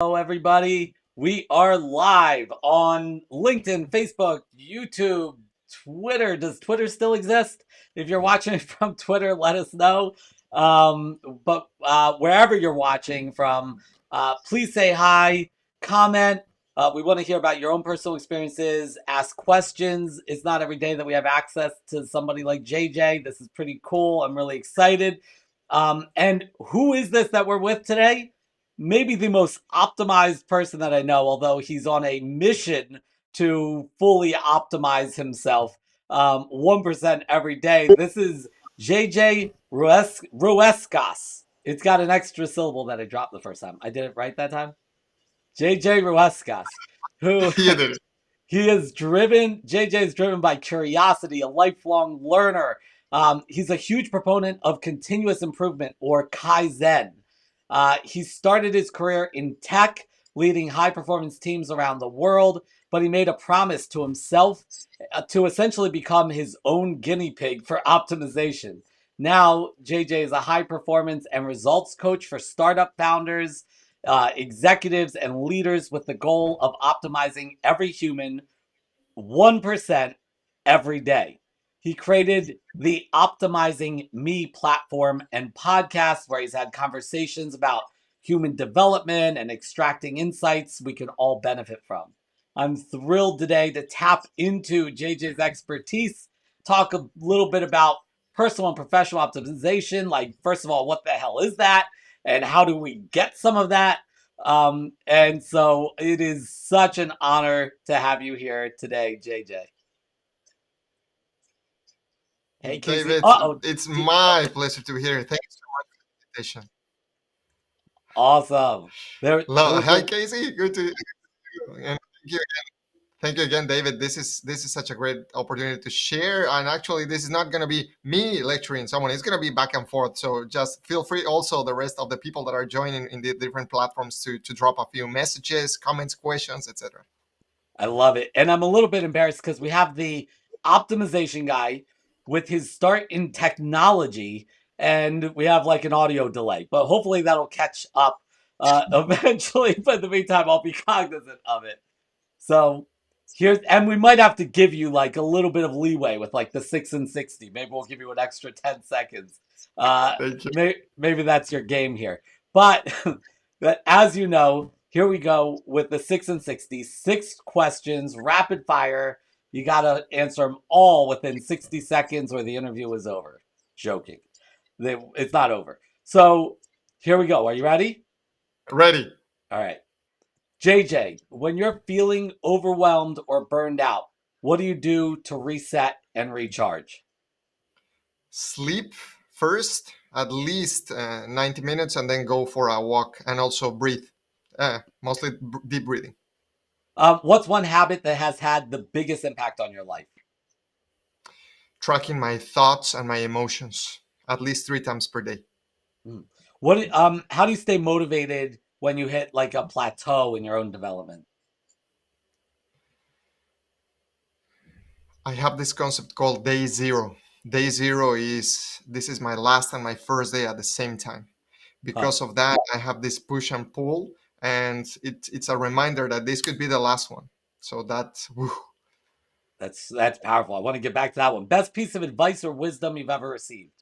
Hello, everybody. We are live on LinkedIn, Facebook, YouTube, Twitter. Does Twitter still exist? If you're watching from Twitter, let us know. But wherever you're watching from, please say hi, comment. We want to hear about your own personal experiences, ask questions. It's not every day that we have access to somebody like JJ. This is pretty cool. I'm really excited. And who is this that we're with today? Maybe the most optimized person that I know, although he's on a mission to fully optimize himself 1% every day. This is JJ Ruescas. It's got an extra syllable that I dropped the first time. I did it right that time. JJ Ruescas, who You did it. JJ is driven by curiosity, a lifelong learner. He's a huge proponent of continuous improvement or Kaizen. He started his career in tech, leading high performance teams around the world, but he made a promise to himself to essentially become his own guinea pig for optimization. Now, JJ is a high performance and results coach for startup founders, executives, and leaders with the goal of optimizing every human 1% every day. He created the Optimizing Me platform and podcast where he's had conversations about human development and extracting insights we can all benefit from. I'm thrilled today to tap into JJ's expertise, talk a little bit about personal and professional optimization. Like, first of all, what the hell is that? And how do we get some of that? And so it is such an honor to have you here today, JJ. Hey, Casey. David, Uh-oh. it's my pleasure to be here. Thank you so much for the invitation. Awesome. There was Hi, a, Casey. Good to and thank you again, David. This is such a great opportunity to share. And actually, this is not going to be me lecturing someone. It's going to be back and forth. So just feel free. Also, the rest of the people that are joining in the different platforms to drop a few messages, comments, questions, etc. I love it. And I'm a little bit embarrassed because we have the optimization guy with his start in technology, and we have like an audio delay. But hopefully that'll catch up eventually. But in the meantime, I'll be cognizant of it. So here's, and we might have to give you like a little bit of leeway with like the 6 and 60. Maybe we'll give you an extra 10 seconds. Thank you. Maybe that's your game here. But but as you know, here we go with the 6 and 60. 6 questions, rapid fire. You got to answer them all within 60 seconds or the interview is over. Joking. It's not over. So here we go. Are you ready? Ready. All right. JJ, when you're feeling overwhelmed or burned out, what do you do to reset and recharge? Sleep first, at least 90 minutes, and then go for a walk and also breathe. Mostly deep breathing. What's one habit that has had the biggest impact on your life? Tracking my thoughts and my emotions at least 3 times per day. Hmm. How do you stay motivated when you hit like a plateau in your own development? I have this concept called day zero. Day zero is this is my last and my first day at the same time. Huh. Because of that, I have this push and pull, and it's a reminder that this could be the last one. So whew, That's powerful. I want to get back to that one. Best piece of advice or wisdom you've ever received?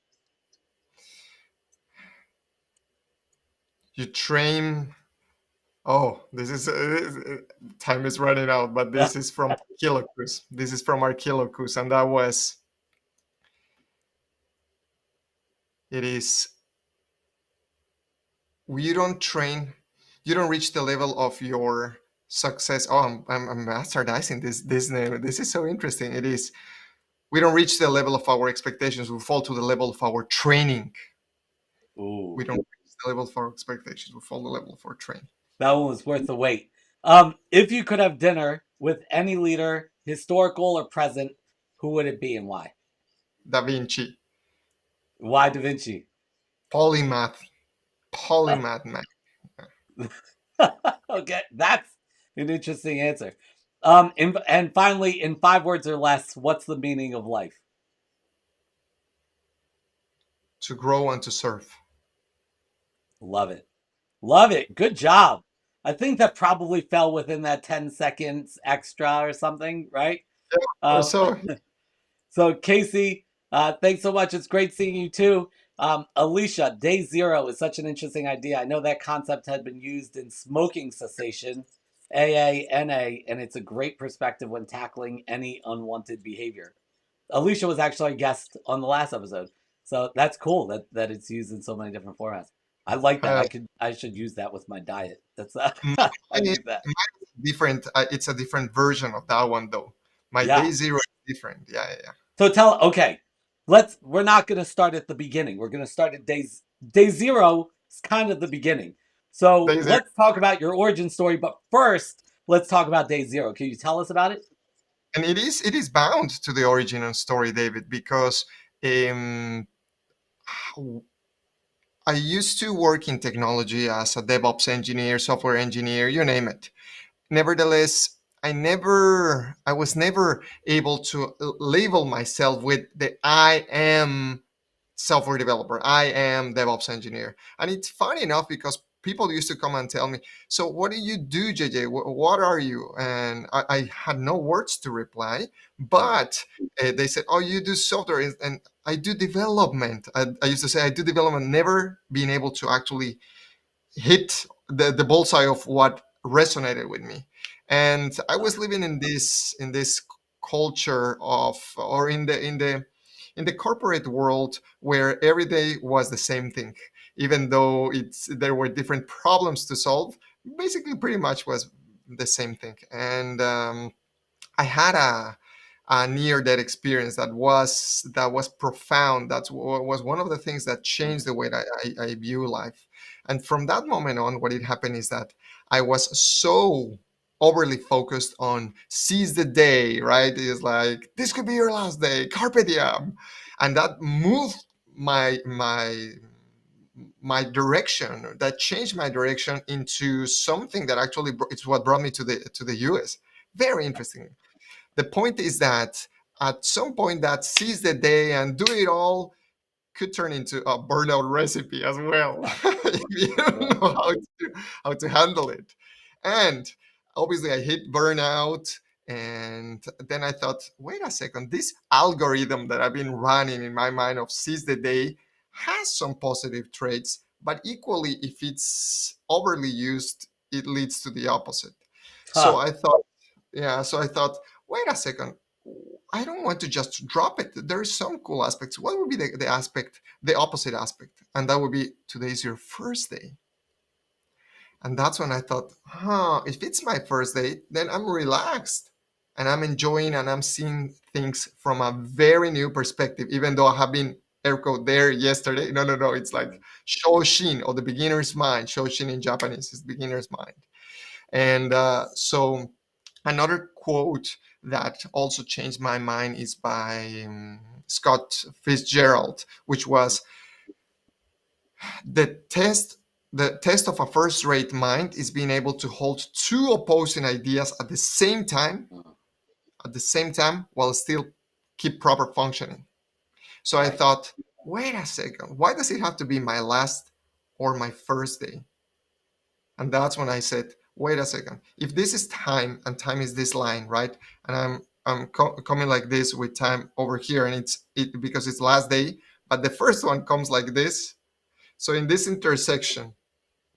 you train. Oh, this is time is running out, but Yeah. this is from Archilocus. This is from Archilocus, and that was it is you don't train, you don't reach the level of your success. Oh, I'm bastardizing this name. This is so interesting. It is we don't reach the level of our expectations. We fall to the level of our training. We Ooh, don't reach the level of our expectations. We fall to the level of our training. that one was worth the wait. If you could have dinner with any leader, historical or present, who would it be and why? Da Vinci, Why Da Vinci? polymath, polymath man. Okay, that's an interesting answer. And finally, in 5 words or less, what's the meaning of life? To grow and to serve. Love it. Love it. Good job. I think that probably fell within that 10 seconds extra or something, right? Or Um, so. so Casey, thanks so much. It's great seeing you too. Alicia, day zero is such an interesting idea. I know that concept had been used in smoking cessation, AANA, and it's a great perspective when tackling any unwanted behavior. Alicia was actually a guest on the last episode, so that's cool that it's used in so many different formats. I like that. Uh, I should use that with my diet. That's mine, I need that. mine is different. It's a different version of that one though. My Yeah. day zero is different. Yeah, yeah, So okay, we're not going to start at the beginning. We're going to start at day zero is kind of the beginning. yeah. So Day zero. let's talk about your origin story, but first, let's talk about day zero. Can you tell us about it? And it is bound to the original story, David, because um, I used to work in technology as a DevOps engineer, software engineer, you name it. Nevertheless, I was never able to label myself with the I am software developer. I am DevOps engineer. And it's funny enough because people used to come and tell me, so what do you do, JJ? What are you? And I had no words to reply, Hmm. but they said, oh, you do software. And I do development. I used to say I do development, never being able to actually hit the bullseye of what resonated with me. And I Uh, was living in this culture of, or in the corporate world, where every day was the same thing, even though there were different problems to solve. Basically pretty much was the same thing. And I had a near death experience that was profound. That was one of the things that changed hmm. the way that I view life. And from that moment on, what had happened is that I was so overly focused on seize the day, right? It's like this could be your last day, carpe diem, and that moved my direction. That changed my direction into something that actually it's what brought me to the US. Very interesting. The point is that at some point that seize the day and do it all could turn into a burnout recipe as well if you don't know Right. how to handle it. And obviously I hit burnout, and then I thought, wait a second, this algorithm that I've been running in my mind of seize the day has some positive traits, but equally if it's overly used, it leads to the opposite. So Huh. I thought, yeah, so I thought, wait a second, I don't want to just drop it. There are some cool aspects. What would be the aspect, the opposite aspect? And that would be today's your first day. And that's when I thought, if it's my first day, then I'm relaxed and I'm enjoying and I'm seeing things from a very new perspective, even though I have been air quote there yesterday. No, no, no. It's like Shoshin, or the beginner's mind. Shoshin in Japanese is beginner's mind. And so another quote that also changed my mind is by Scott Fitzgerald, which was the test. The test of a first-rate mind is being able to hold two opposing ideas at the same time, while still keep proper functioning. So I Right. thought, wait a second, why does it have to be my last or my first day? And that's when I said, wait a second. If this is time and time is this line, right? And I'm coming like this with time over here, and it's because it's last day, but the first one comes like this. So in this intersection,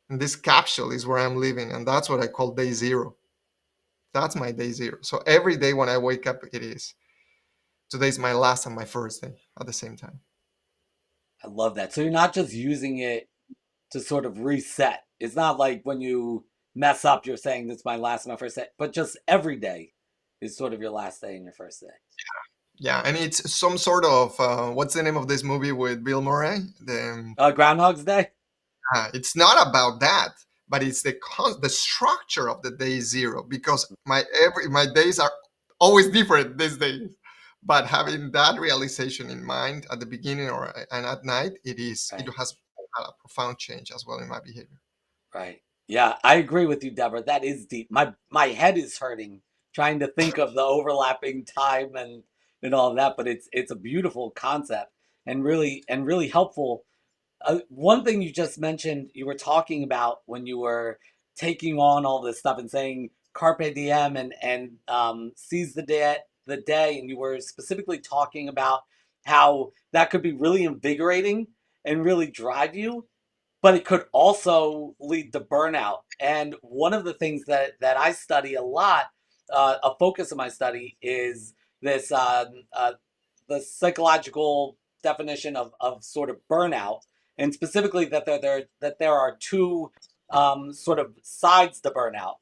in this capsule is where I'm living, and that's what I call day zero. That's my day zero. So every day when I wake up, it is. Today's my last and my first day at the same time. I love that. So you're not just using it to sort of reset. It's not like when you mess up, you're saying this is my last and my first day, but just every day is sort of your last day and your first day. Yeah, and it's some sort of what's the name of this movie with Bill Murray? Groundhog's Day? It's not about that, but it's the structure of the day zero, because my days are always different these days. But having that realization in mind at the beginning and at night, it Right. has had a profound change as well in my behavior. Right. Yeah, I agree with you, Deborah. That is deep. My head is hurting trying to think of the overlapping time and all of that, but it's a beautiful concept and really helpful. One thing you just mentioned, you were talking about when you were taking on all this stuff and saying carpe diem and seize the day, and you were specifically talking about how that could be really invigorating and really drive you, but it could also lead to burnout. And one of the things that I study a lot, a focus of my study, is this the psychological definition of sort of burnout, and specifically that there are two sort of sides to burnout.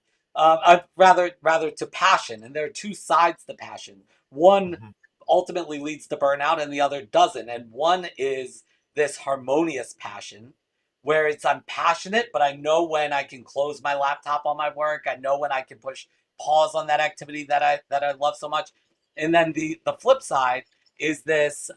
Rather to passion, and there are two sides to passion. One Mhm. ultimately leads to burnout, and the other doesn't. And one is this harmonious passion, where it's I'm passionate, but I know when I can close my laptop on my work. I know when I can push pause on that activity that I love so much. And then the flip side is this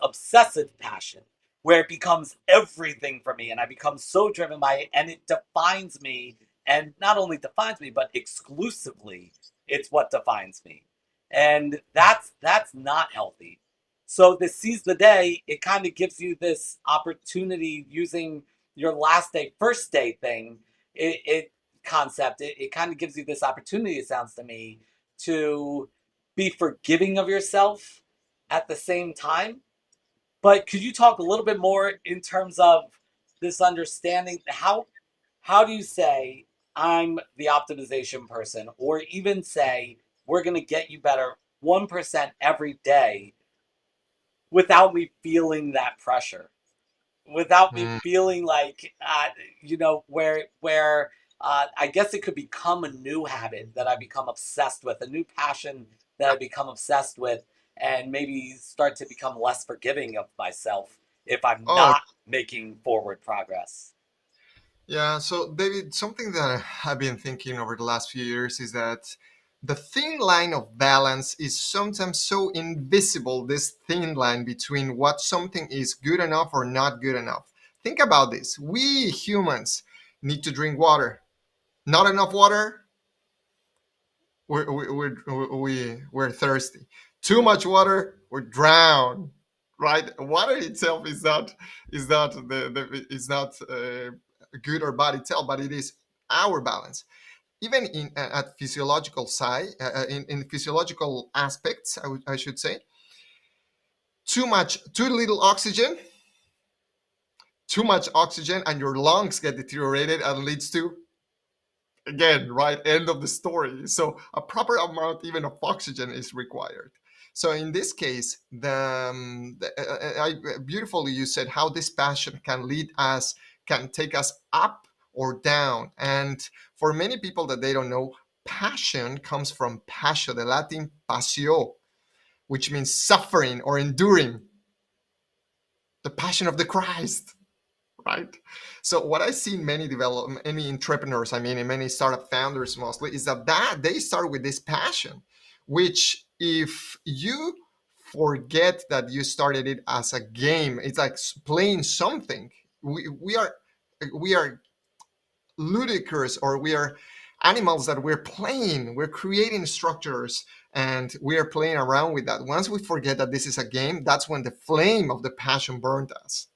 obsessive passion, where it becomes everything for me, and I become so driven by it, and it defines me, and not only defines me, but exclusively it's what defines me. And that's not healthy. So this seize the day, it kind of gives you this opportunity, using your last day, first day thing, it concept. It kind of gives you this opportunity, it sounds to me, to be forgiving of yourself at the same time. But could you talk a little bit more in terms of this understanding? How do you say I'm the optimization person, or even say we're going to get you better 1% every day, without me feeling that pressure, without me Mm. feeling like where I guess it could become a new habit that I become obsessed with, a new passion that I become obsessed with, and maybe start to become less forgiving of myself if I'm Oh, not making forward progress. yeah. So, David, something that I've been thinking over the last few years is that the thin line of balance is sometimes so invisible, this thin line between what something is good enough or not good enough. Think about this. We humans need to drink water. Not enough water, we're thirsty. Too much water, we're drowned. Right? Water itself is not good or bad itself, but it is our balance. Even in at physiological side, in physiological aspects, I should say, too little oxygen, too much oxygen, and your lungs get deteriorated and leads to, again, right, end of the story. So a proper amount even of oxygen is required. So in this case, beautifully you said how this passion can lead us, can take us up or down. And for many people that they don't know, passion comes from passio, the Latin passio, which means suffering or enduring, the passion of the Christ, right? So what I see in many entrepreneurs, I mean, in many startup founders mostly, is that they start with this passion, which if you forget that you started it as a game, it's like playing something. We are ludicrous, or we are animals that we're playing. We're creating structures and we are playing around with that. Once we forget that this is a game, that's when the flame of the passion burned us.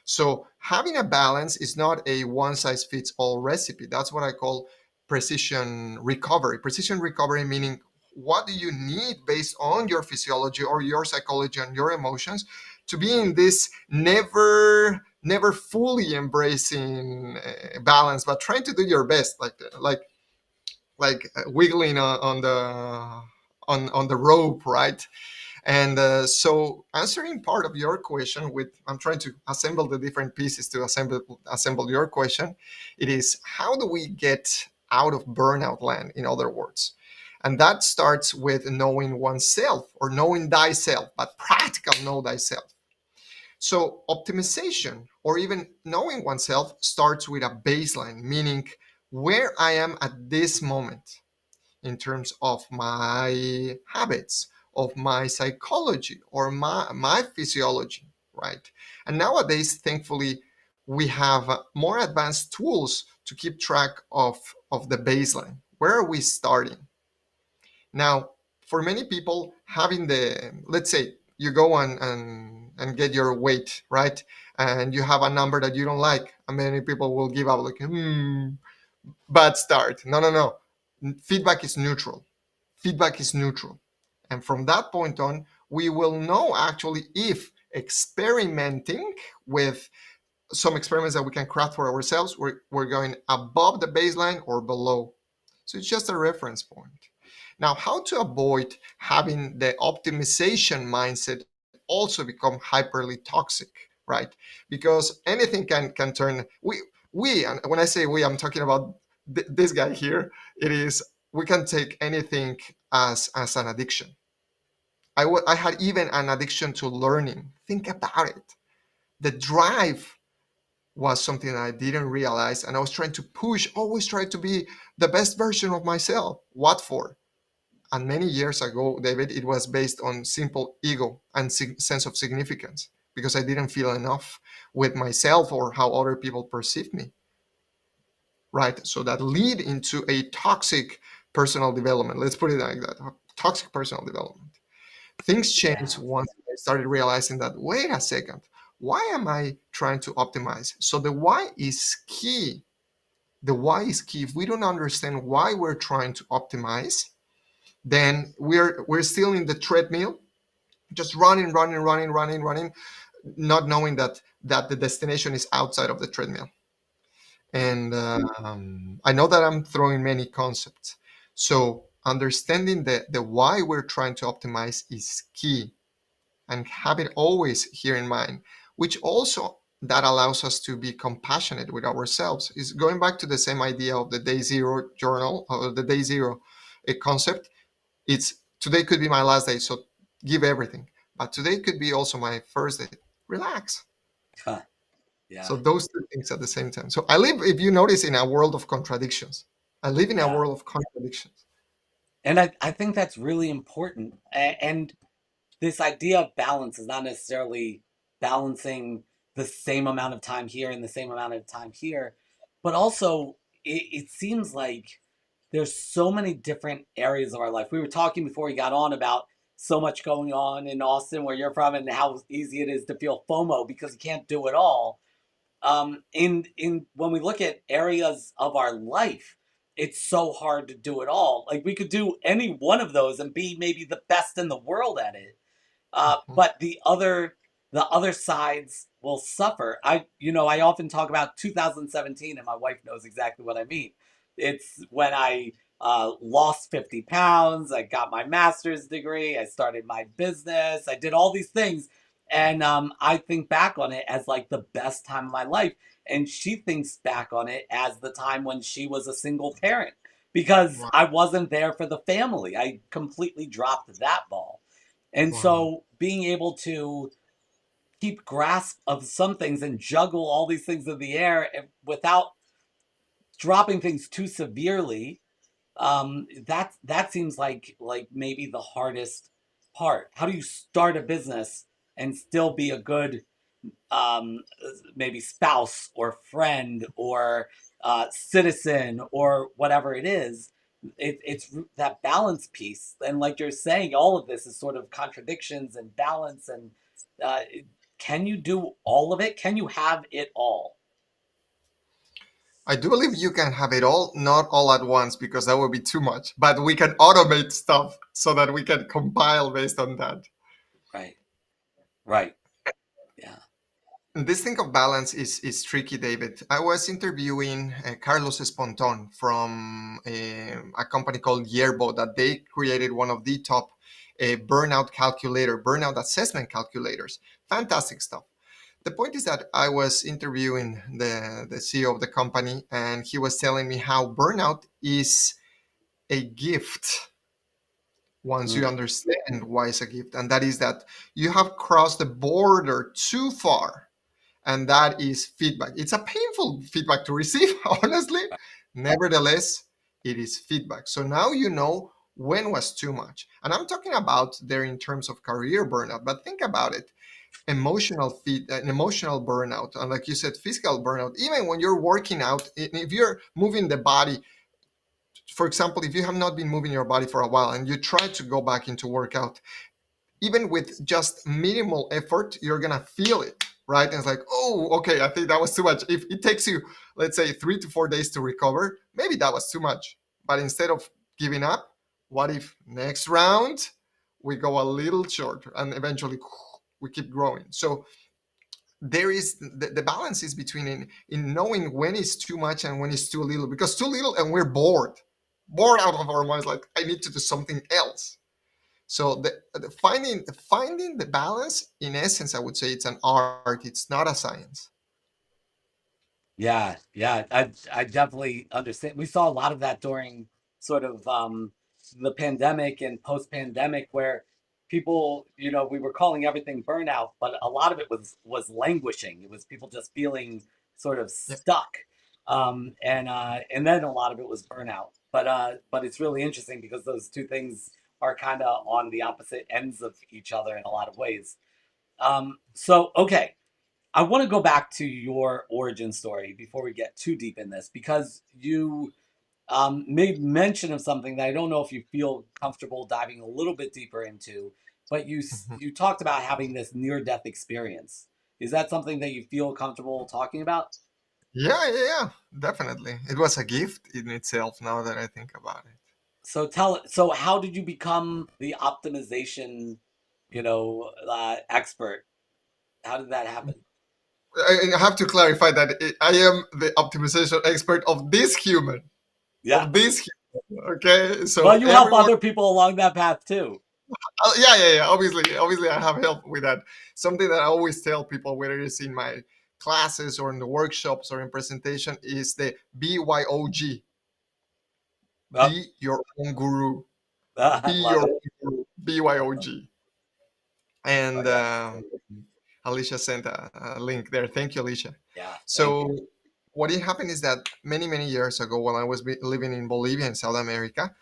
So having a balance is not a one size fits all recipe. That's what I call precision recovery. Precision recovery meaning, what do you need based on your physiology or your psychology and your emotions to be in this never fully embracing balance, but trying to do your best, like wiggling on the rope, right? And so, answering part of your question, with I'm trying to assemble the different pieces to assemble your question. It is, how do we get out of burnout land? In other words, and that starts with knowing oneself, or knowing thyself, but practical know thyself. So optimization, or even knowing oneself, starts with a baseline, meaning where I am at this moment in terms of my habits, of my psychology, or my physiology, right? And nowadays, thankfully, we have more advanced tools to keep track of the baseline. Where are we starting? Now, for many people, having let's say you go and get your weight, right? And you have a number that you don't like, and many people will give up, like, bad start. No, no, no. Feedback is neutral. Feedback is neutral. And from that point on, we will know actually if experimenting with some experiments that we can craft for ourselves, we're going above the baseline or below. So it's just a reference point. Now, how to avoid having the optimization mindset also become hyperly toxic, right? Because anything can turn we and when I say we, I'm talking about this guy here. It is we can take anything as an addiction. I had even an addiction to learning. Think about it. The drive was something that I didn't realize, and I was trying to push, always try to be the best version of myself. What for? And many years ago, David, it was based on simple ego and sense of significance because I didn't feel enough with myself or how other people perceived me. Right? So that lead into a toxic personal development. Let's put it like that: toxic personal development. Things changed Yeah. once I started realizing that, wait a second, why am I trying to optimize? So the why is key. The why is key. If we don't understand why we're trying to optimize, then we're still in the treadmill, just running, running, running, running, running, not knowing that the destination is outside of the treadmill. And I know that I'm throwing many concepts. So understanding the why we're trying to optimize is key, and have it always here in mind, which also that allows us to be compassionate with ourselves. Is going back to the same idea of the day zero journal or the day zero concept. It's today could be my last day, so give everything. But today could be also my first day. Relax. Huh. So Yeah. those two things at the same time. So I live, if you notice, in a world of contradictions. I live in a Yeah. world of contradictions. And I think that's really important. And this idea of balance is not necessarily balancing the same amount of time here and the same amount of time here, but also it seems like there's so many different areas of our life. We were talking before we got on about so much going on in Austin, where you're from, and how easy it is to feel FOMO because you can't do it all. In when we look at areas of our life, it's so hard to do it all. Like we could do any one of those and be maybe the best in the world at it, Mhm. but the other sides will suffer. I often talk about 2017, and my wife knows exactly what I mean. It's when I lost 50 pounds. I got my master's degree. I started my business. I did all these things, and I think back on it as like the best time of my life. And she thinks back on it as the time when she was a single parent because Wow. I wasn't there for the family. I completely dropped that ball. And Wow. so being able to keep grasp of some things and juggle all these things in the air without dropping things too severely, that seems like maybe the hardest part. How do you start a business and still be a good um, maybe spouse or friend or citizen or whatever it is? It's that balance piece, and like you're saying, all of this is sort of contradictions and balance. And uh, can you do all of it? Can you have it all? I do believe you can have it all, not all at once, because that would be too much. But we can automate stuff so that we can compile based on that. Right, right, yeah. And this thing of balance is tricky, David. I was interviewing Carlos Esponton from a company called Yerbo that they created one of the top burnout assessment calculators. Fantastic stuff. The point is that I was interviewing the CEO of the company, and he was telling me how burnout is a gift once you Mm, understand why it's a gift. And that is that you have crossed the border too far. And that is feedback. It's a painful feedback to receive, honestly. Nevertheless, it is feedback. So now you know when was too much. And I'm talking about there in terms of career burnout, but think about it, an emotional burnout, and like you said, physical burnout. Even when you're working out, if you're moving the body, for example, if you have not been moving your body for a while and you try to go back into workout, even with just minimal effort, you're gonna feel it. right? And it's like, oh, okay, I think that was too much. If it takes you, let's say, 3 to 4 days to recover, maybe that was too much. But instead of giving up, what if next round we go a little shorter and eventually we keep growing? So there is the balance is between in knowing when it's too much and when it's too little, because too little and we're bored out of our minds, like I need to do something else. So the finding the balance, in essence, I would say it's an art. It's not a science. Yeah, yeah, I definitely understand. We saw a lot of that during sort of the pandemic and post-pandemic, where people, we were calling everything burnout, but a lot of it was languishing. It was people just feeling sort of Yeah. stuck, and then a lot of it was burnout. But it's really interesting because those two things are kind of on the opposite ends of each other in a lot of ways. So okay. I want to go back to your origin story before we get too deep in this, because you made mention of something that I don't know if you feel comfortable diving a little bit deeper into, but Mhm. you talked about having this near death experience. Is that something that you feel comfortable talking about? Yeah, yeah, yeah, definitely. It was a gift in itself. Now that I think about it, So how did you become the optimization, expert? How did that happen? I have to clarify that I am the optimization expert Yeah. of this human. Okay, Well, so you help everyone. other people along that path too. Yeah, yeah, yeah. Obviously, I have help with that. Something that I always tell people, whether it's in my classes or in the workshops or in presentation, is the BYOG. Oh, Be your own guru. Be I your love it. own guru. BYOG. Oh And yeah, Alicia sent a link there. Thank you, Alicia. yeah. Thank you. So what had happened is that many years ago, when I was living in Bolivia in South America,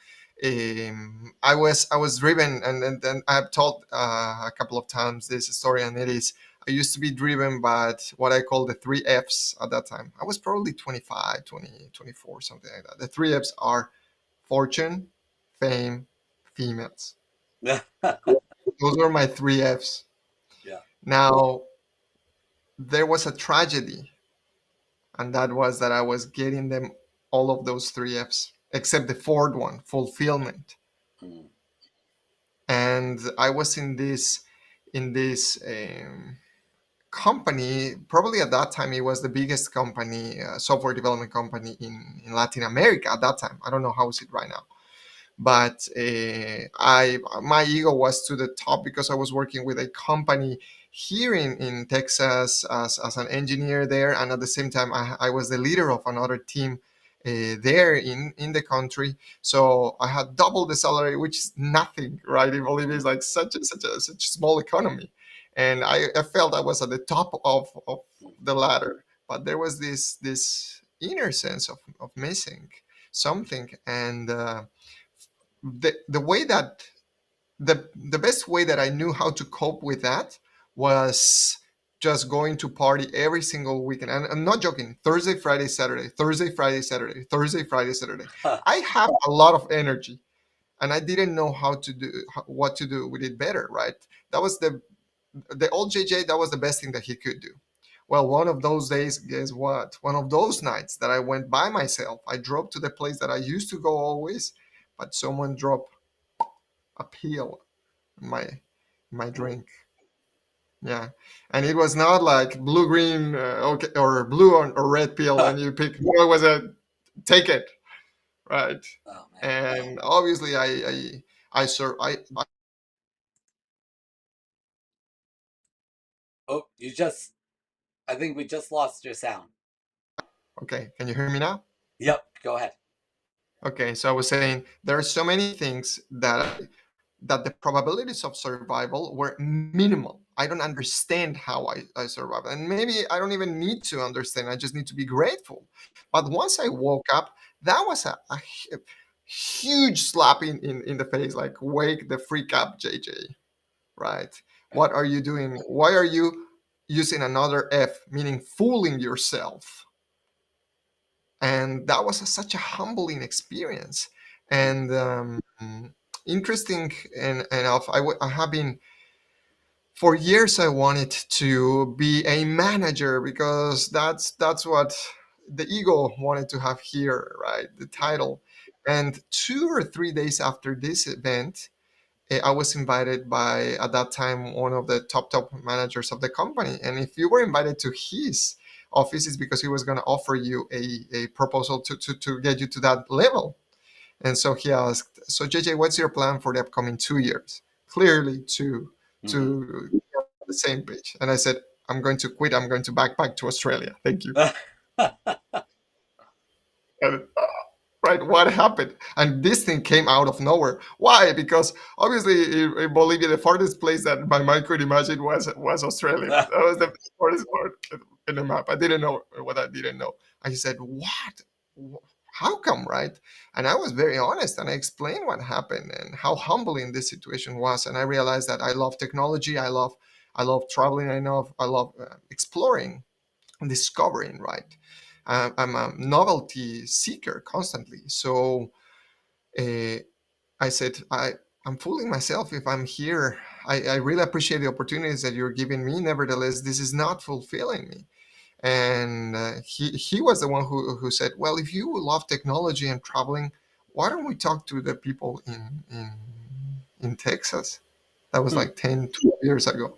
I was driven, and I've told a couple of times this story, and it is, I used to be driven by what I call the three F's at that time. I was probably 25, 20, 24, something like that. The three F's are fortune, fame, females. Yeah, Those were my three F's. yeah. Now, there was a tragedy, and that was that I was getting them all of those three F's, except the fourth one, fulfillment. Mm. And I was in this company. Probably at that time, it was the biggest company, software development company in Latin America at that time. I don't know how is it right now, but I my ego was to the top because I was working with a company here in Texas as an engineer there, and at the same time I was the leader of another team there in the country. So I had double the salary, which is nothing, right? In Bolivia is like such a small economy, and I felt I was at the top of the ladder, but there was this inner sense of missing something. And the way that the best way that I knew how to cope with that was just going to party every single weekend. And I'm not joking. Thursday, Friday, Saturday, Thursday, Friday, Saturday, Thursday, Friday, Saturday. I have a lot of energy, and I didn't know how to do what to do with it better. Right? That was the old JJ. That was the best thing that he could do. Well, one of those days, guess what? One of those nights that I went by myself, I drove to the place that I used to go always, but someone dropped a pill in my Ooh. drink. Yeah, and it was not like blue green, okay, or blue or red pill, and you pick what was it. Take it, right? Oh man. And obviously, I sur- I Oh, I think we just lost your sound. okay. Can you hear me now? Yep. Go ahead. Okay, so I was saying there are so many things that the probabilities of survival were minimal. I don't understand how I survived. And maybe I don't even need to understand. I just need to be grateful. But once I woke up, that was a huge slap in the face, like, wake the freak up, JJ, right? Right. What are you doing? Why are you using another F, meaning fooling yourself? And that was such a humbling experience. Mm. And interesting enough, I have been For years I wanted to be a manager because that's what the ego wanted to have here, right? The title. And 2 or 3 days after this event, I was invited by, at that time, one of the top managers of the company. And if you were invited to his office, it's because he was going to offer you a proposal to get you to that level. And so he asked, "So JJ, what's your plan for the upcoming 2 years?" Clearly, Mm-hmm. to get on the same page. And I said, "I'm going to quit. I'm going to backpack to Australia. Thank you." And, right, what happened? And this thing came out of nowhere. Why? Because obviously in Bolivia, the farthest place that my mind could imagine was Australia. That was the farthest part in the map. I didn't know what I didn't know. I said, "What? How come?" Right? And I was very honest, and I explained what happened and how humbling this situation was. And I realized that I love technology. I love traveling. I love exploring and discovering. Right? I'm a novelty seeker constantly. So uh, I said, I'm fooling myself if I'm here. I really appreciate the opportunities that you're giving me. Nevertheless, this is not fulfilling me. And he was the one who said, well, if you love technology and traveling, why don't we talk to the people in Texas? That was Hmm. like 10, 12 years ago.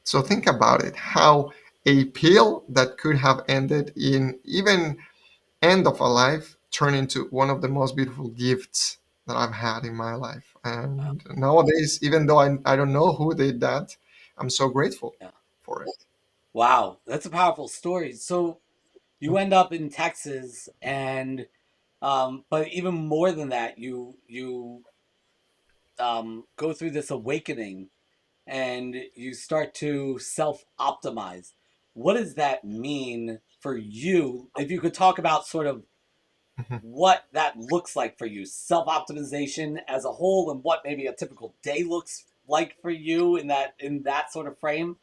So think about it, how a pill that could have ended in even end of a life turned into one of the most beautiful gifts that I've had in my life. Wow. And nowadays, even though I don't know who did that, I'm so grateful Yeah. for it. Wow, that's a powerful story. So you end up in Texas, and but even more than that, you go through this awakening, and you start to self optimize. What does that mean for you? If you could talk about sort of what that looks like for you, self optimization as a whole, and what maybe a typical day looks like for you in that sort of frame,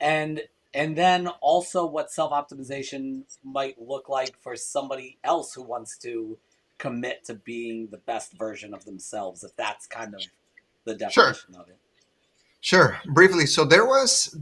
and and then also what self optimization might look like for somebody else who wants to commit to being the best version of themselves, if that's kind of the Sure. definition of it. Sure, briefly. So there was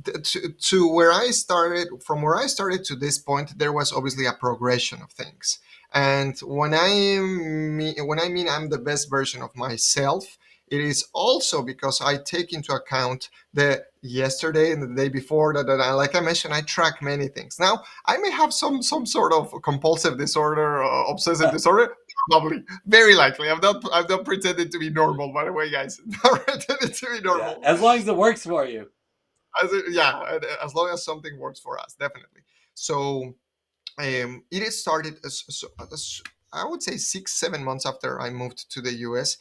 to where I started, from where I started to this point, there was obviously a progression of things. And when I mean I'm the best version of myself, it is also because I take into account the yesterday and the day before that I, like I mentioned, I track many things. Now, I may have some sort of compulsive disorder, obsessive disorder. Probably, very likely. I'm not pretending to be normal, by the way, guys. Not pretending to be Yeah, normal. as long as it works for you. Yeah, as long as something works for us, definitely. So it is started as I would say 6 7 months after I moved to the US.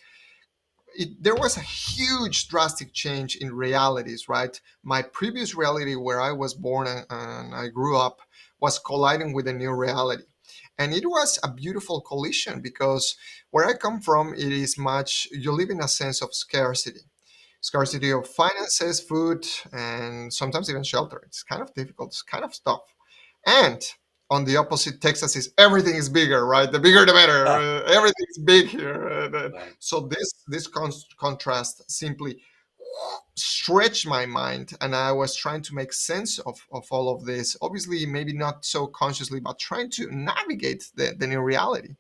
There was a huge drastic change in realities, right? My previous reality, where I was born and I grew up, was colliding with a new reality. And it was a beautiful collision because where I come from, it is much, you live in a sense of scarcity. Mm, Scarcity of finances, food, and sometimes even shelter. It's kind of difficult. It's kind of tough. And on the opposite, Texas is everything is bigger, right? The bigger the better. Everything's big here. right. So this contrast simply stretched my mind, and I was trying to make sense of all of this. Obviously, maybe not so consciously, but trying to navigate the new reality.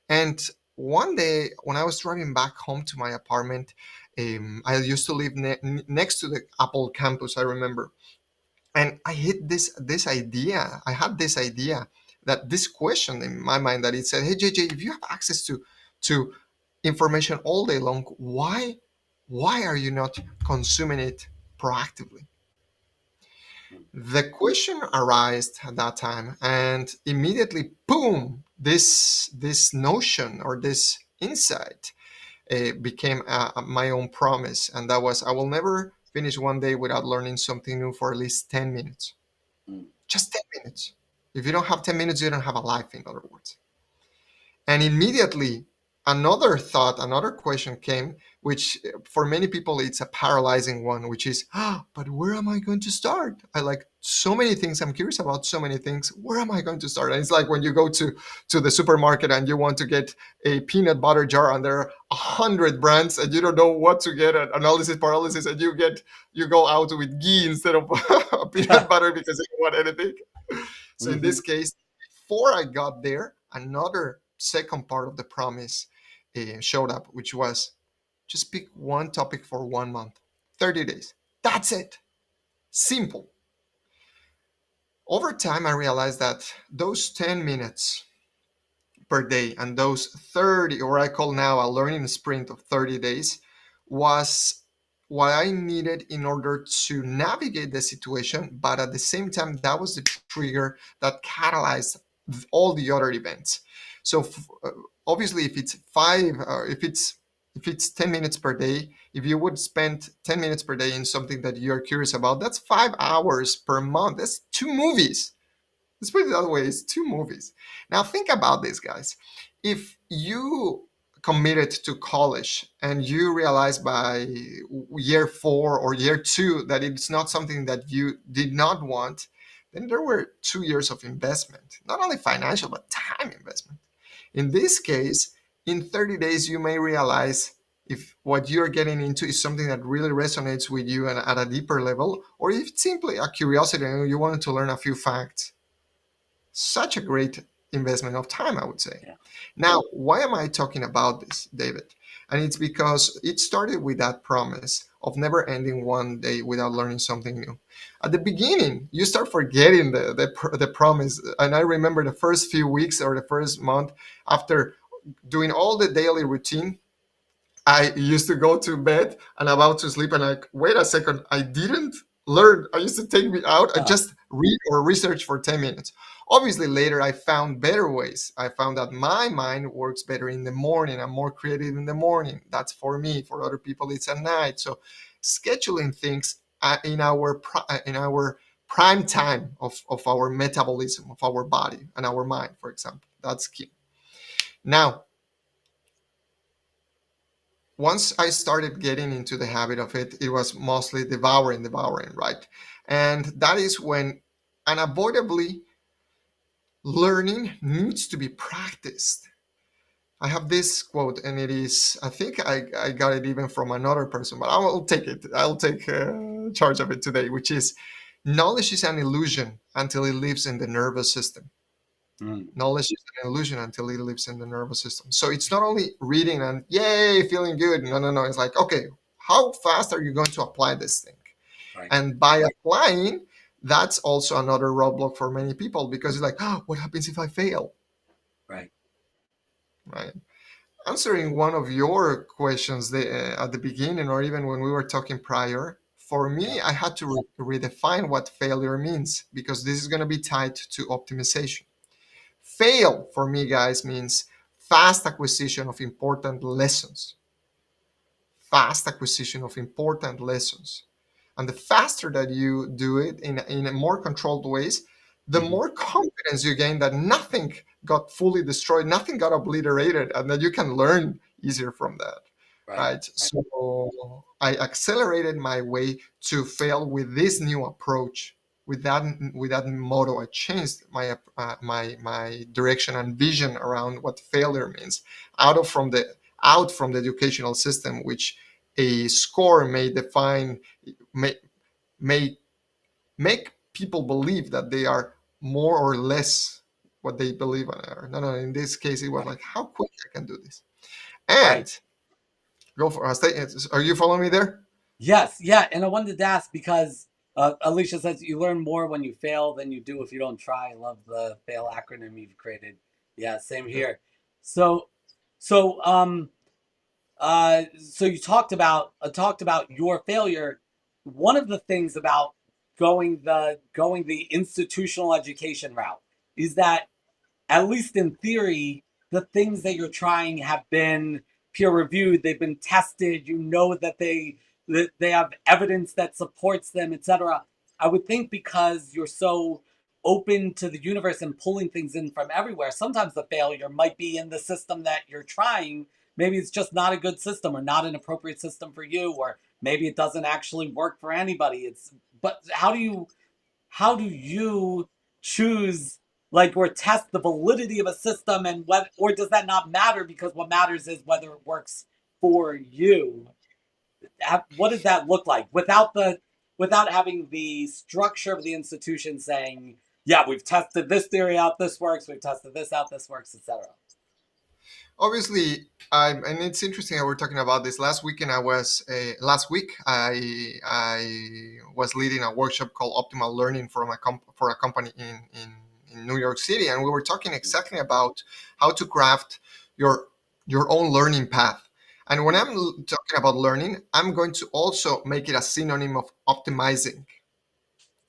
And one day, when I was driving back home to my apartment, I used to live next to the Apple campus, I remember. And I hit this idea. I had this idea, that this question in my mind, that it said, "Hey JJ, if you have access to information all day long, why are you not consuming it proactively?" Mm, The question arose at that time, and immediately, boom! This notion or this insight became my own promise, and that was, I will never finish one day without learning something new for at least 10 minutes. mm, Just 10 minutes. If you don't have 10 minutes, you don't have a life. In other words, and immediately. another thought, another question came, which for many people it's a paralyzing one, which is, but where am I going to start? I like so many things. I'm curious about so many things. Where am I going to start? And it's like when you go to the supermarket and you want to get a peanut butter jar, and there are 100 brands, and you don't know what to get. And analysis paralysis, and you go out with ghee instead of peanut butter because you don't want anything. So in Hmm. this case, before I got there, another second part of the promise showed up, which was just pick one topic for 1 month, 30 days. That's it. Simple. Over time, I realized that those 10 minutes per day and those 30, or I call now a learning sprint of 30 days, was what I needed in order to navigate the situation. But at the same time, that was the trigger that catalyzed all the other events. So obviously, if it's if it's 10 minutes per day, if you would spend 10 minutes per day in something that you're curious about, that's 5 hours per month. That's 2 movies. Let's put it that way, it's 2 movies. Now think about this, guys. If you committed to college and you realize by year 4 or year 2 that it's not something that you did not want, then there were 2 years of investment, not only financial but time investment. In this case, in 30 days you may realize if what you're getting into is something that really resonates with you and at a deeper level, or if it's simply a curiosity and you wanted to learn a few facts. Such a great investment of time, I would say. Yeah. Now, why am I talking about this, David? And it's because it started with that promise of never ending one day without learning something new. At the beginning, you start forgetting the promise. And I remember the first few weeks or the first month after doing all the daily routine, I used to go to bed and about to sleep, and like, wait a second, I didn't learn. I used to take me out and Huh. just read or research for 10 minutes. Obviously, later I found better ways. I found that my mind works better in the morning. I'm more creative in the morning. That's for me. For other people, it's at night. So, scheduling things in our prime time of our metabolism of our body and our mind, for example, that's key. Now, once I started getting into the habit of it, it was mostly devouring, right? And that is when unavoidably learning needs to be practiced. I have this quote, and it is, I think I got it even from another person, but I will take it. I'll take charge of it today, which is knowledge is an illusion until it lives in the nervous system. Mm. Knowledge is an illusion until it lives in the nervous system. So it's not only reading and yay, feeling good. No, no, no. It's like, okay, how fast are you going to apply this thing? Right. And by applying, that's also another roadblock for many people because it's like, oh, what happens if I fail? Right. Right. Answering one of your questions at the beginning, or even when we were talking prior, for Yeah. me, I had to redefine what failure means because this is going to be tied to optimization. Fail for me, guys, means fast acquisition of important lessons. Fast acquisition of important lessons. And the faster that you do it in a more controlled ways, the Hmm. more confidence you gain that nothing got fully destroyed, nothing got obliterated, and that you can learn easier from that. Right. Right. Right. So I accelerated my way to fail with this new approach. With that motto, I changed my direction and vision around what failure means. Out of from the out from the educational system, which a score may define, may may make people believe that they are more or less what they believe are. No, no. In this case, it was Right. like how quick I can do this. Right. And go for are you following me there? Yes, yeah, and I wanted to ask because Alicia says you learn more when you fail than you do if you don't try. I love the fail acronym you've created. Yeah, same Yeah. here. So, so you talked about your failure. One of the things about going the institutional education route is that at least in theory, the things that you're trying have been peer reviewed, they've been tested, you know that they have evidence that supports them, etc. I would think because you're so open to the universe and pulling things in from everywhere, sometimes the failure might be in the system that you're trying, maybe it's just not a good system or not an appropriate system for you, or maybe it doesn't actually work for anybody. It's but how do you choose, like, or test the validity of a system, and what, or does that not matter because what matters is whether it works for you? What does that look like without having the structure of the institution saying, yeah, we've tested this theory out, this works, we've tested this out, this works, etc. Obviously, and it's interesting how we're talking about this. Last week I was leading a workshop called Optimal Learning for a company in New York City, and we were talking exactly about how to craft your your own learning path. And when I'm talking about learning, I'm going to also make it a synonym of optimizing.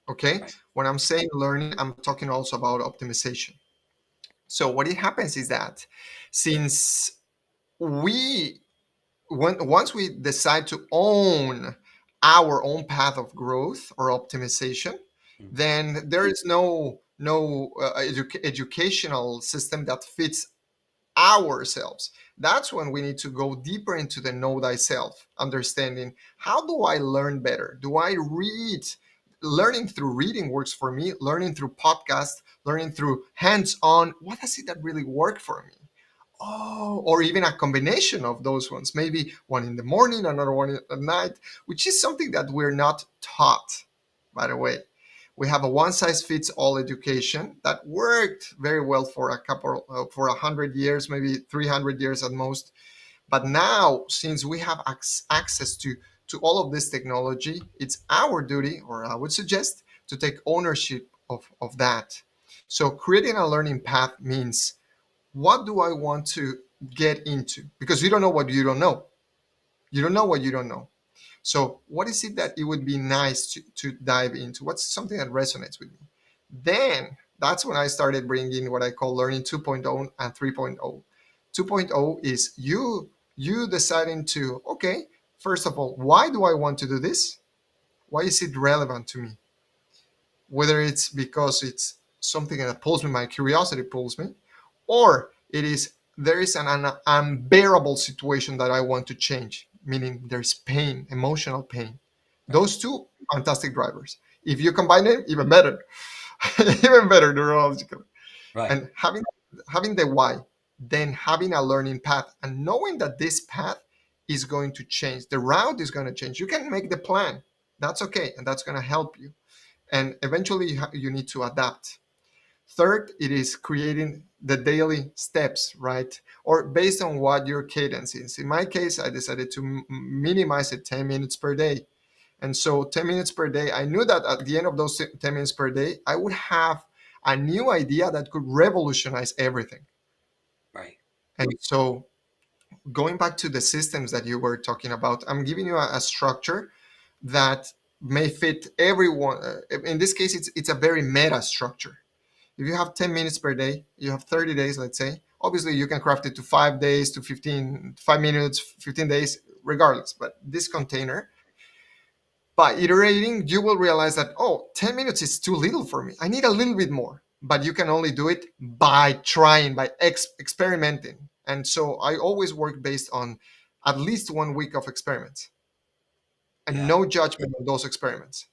Okay, Right. when I'm saying learning, I'm talking also about optimization. So what it happens is that since we once we decide to own our own path of growth or optimization, Mm. then there is no educational system that fits ourselves. That's when we need to go deeper into the know thyself, understanding how do I learn better? Do I read? Learning through reading works for me, learning through podcasts, learning through hands-on. What does it that really work for me? Oh, or even a combination of those ones, maybe one in the morning, another one at night, which is something that we're not taught, by the way. We have a one size fits all education that worked very well for for 100 years, maybe 300 years at most. But now, since we have access to all of this technology, it's our duty, or I would suggest, to take ownership of that. So creating a learning path means, what do I want to get into? Because you don't know what you don't know. You don't know what you don't know. So, what is it that it would be nice to dive into? What's something that resonates with me? Then that's when I started bringing what I call learning 2.0 and 3.0. 2.0 is you deciding to, okay, first of all, why do I want to do this? Why is it relevant to me? Whether it's because it's something that pulls me, my curiosity pulls me, or it is there is an unbearable situation that I want to change, meaning there's pain, emotional pain. Right. Those two fantastic drivers. If you combine it, even better, even better neurologically. Right. And having the why, then having a learning path, and knowing that this path is going to change. The route is going to change. You can make the plan. That's okay, and that's going to help you. And eventually, you need to adapt. Third, it is creating the daily steps, right? Or based on what your cadence is. In my case, I decided to minimize it 10 minutes per day. And so 10 minutes per day, I knew that at the end of those 10 minutes per day, I would have a new idea that could revolutionize everything. Right. And so going back to the systems that you were talking about, I'm giving you a structure that may fit everyone. In this case, it's a very meta structure. If you have 10 minutes per day, you have 30 days, let's say. Obviously, you can craft it to 5 days, to 15, 5 minutes, 15 days, regardless. But this container, by iterating, you will realize that, oh, 10 minutes is too little for me. I need a little bit more. But you can only do it by trying, by experimenting. And so I always work based on at least 1 week of experiments and Yeah. no judgment on those experiments.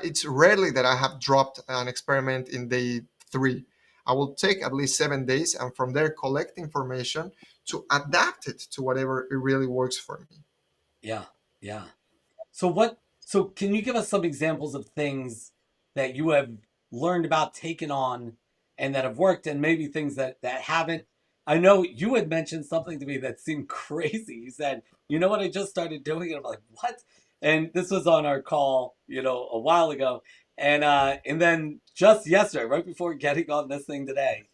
It's rarely that I have dropped an experiment in day 3. I will take at least 7 days and from there collect information to adapt it to whatever it really works for me. Yeah. Yeah. So can you give us some examples of things that you have learned about, taken on, and that have worked, and maybe things that haven't? I know you had mentioned something to me that seemed crazy. You said, "You know what I just started doing?" And I'm like, "What?" And this was on our call, a while ago. And then just yesterday, right before getting on this thing today,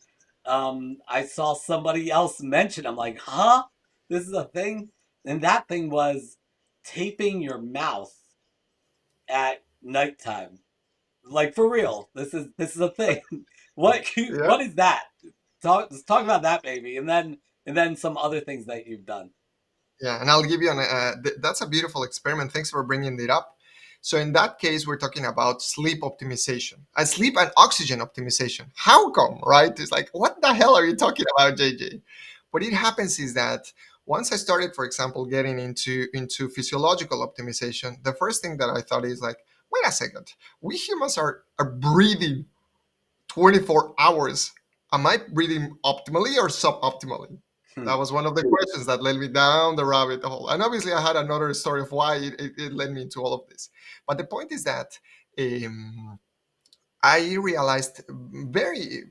I saw somebody else mention. I'm like, "Huh? This is a thing?" And that thing was taping your mouth at nighttime. Like, for real. This is a thing. Yeah. What is that? Let's talk about that, baby, and then some other things that you've done. Yeah, and I'll give you that's a beautiful experiment. Thanks for bringing it up. So in that case, we're talking about sleep optimization, sleep and oxygen optimization. How come, right? It's like, what the hell are you talking about, JJ? What it happens is that Once I started, for example, getting into physiological optimization, the first thing that I thought is like, wait a second, we humans are breathing 24 hours. Am I breathing optimally or suboptimally? Hmm. That was one of the questions that led me down the rabbit hole. And obviously, I had another story of why it led me into all of this. But the point is that um, I realized very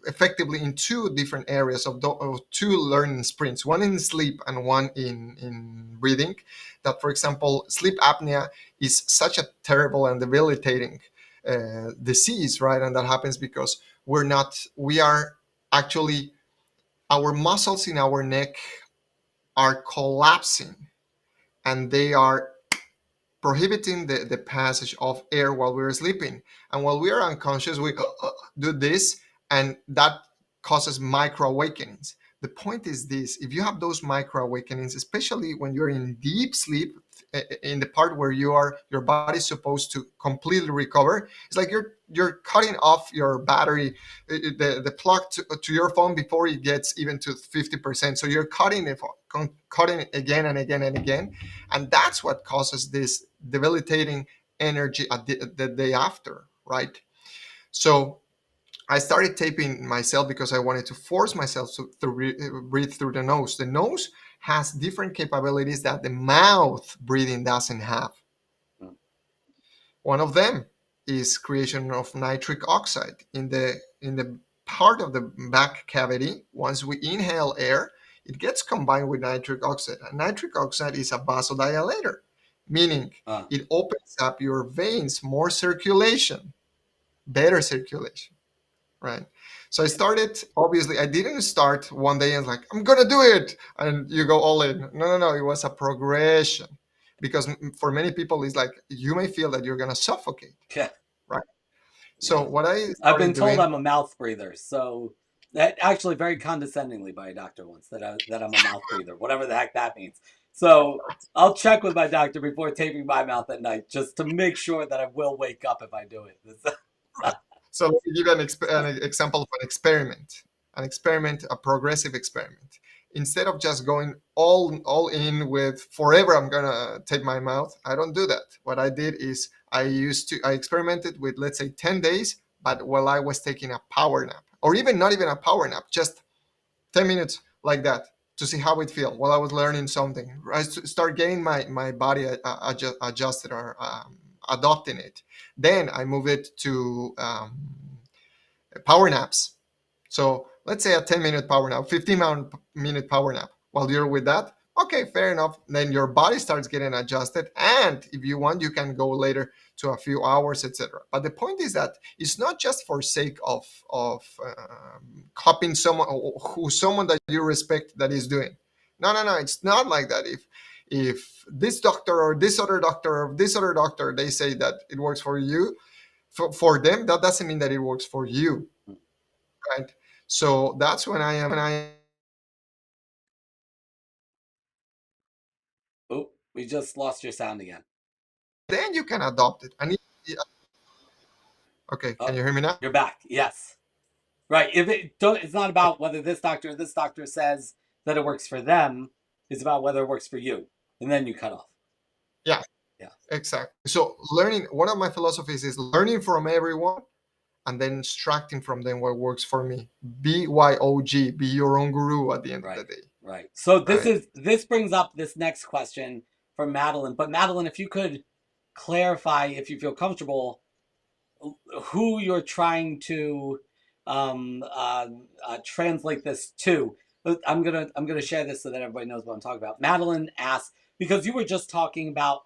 effectively in two different areas of two learning sprints, one in sleep and one in breathing, that, for example, sleep apnea is such a terrible and debilitating disease, right? And that happens because we are actually, our muscles in our neck are collapsing and they are prohibiting the passage of air while we're sleeping. And while we are unconscious, we do this, and that causes micro awakenings. The point is this: if you have those micro awakenings, especially when you're in deep sleep, in the part where your body's supposed to completely recover, it's like you're cutting off your battery, the plug to your phone before it gets even to 50%. So you're cutting it again and again and again, and that's what causes this debilitating energy at the day after, right? So I started taping myself because I wanted to force myself to breathe through the nose. The nose has different capabilities that the mouth breathing doesn't have. Hmm. One of them is creation of nitric oxide in the part of the back cavity. Once we inhale air, it gets combined with nitric oxide. And nitric oxide is a vasodilator, meaning Uh, it opens up your veins, more circulation, better circulation, right? So I started, obviously, I didn't start one day and like, I'm going to do it. And you go all in. No, no, no. It was a progression because for many people, it's like you may feel that you're going to suffocate, yeah, right? So yeah. what I I've started been told doing, I'm a mouth breather, so that actually very condescendingly by a doctor once that I'm a mouth breather, whatever the heck that means. So I'll check with my doctor before taping my mouth at night just to make sure that I will wake up if I do it. so let me give you an example of an experiment, a progressive experiment. Instead of just going all in with forever, I'm gonna tape my mouth. I don't do that. What I did is I experimented with, let's say, 10 days, but while I was taking a power nap, or even not even a power nap, just 10 minutes like that to see how it feels while I was learning something. I start getting my body adjusted or adopting it. Then I move it to power naps. So let's say a 10-minute power nap, 15-minute power nap. While you're with that, okay, fair enough. Then your body starts getting adjusted, and if you want, you can go later to a few hours, etc. But the point is that it's not just for sake of copying someone that you respect that is doing. No, no, no. It's not like that. If this doctor or this other doctor or this other doctor they say that it works for you, for them that doesn't mean that it works for you, right? So that's when I Oh, we just lost your sound again. then you can adopt it. Yeah, okay, Oh, can you hear me now? you're back. Yes. Right. If it don't, it's not about whether this doctor says that it works for them. It's about whether it works for you, and then you cut off. Yeah, Yeah. exactly. So learning, one of my philosophies is learning from everyone and then extracting from them what works for me. BYOG, be your own guru at the end of the Right. day, Right. So right? this brings up this next question from Madeline. But Madeline, if you could clarify, if you feel comfortable, who you're trying to um, uh, translate this to. I'm gonna share this so that everybody knows what I'm talking about. Madeline asks, because you were just talking about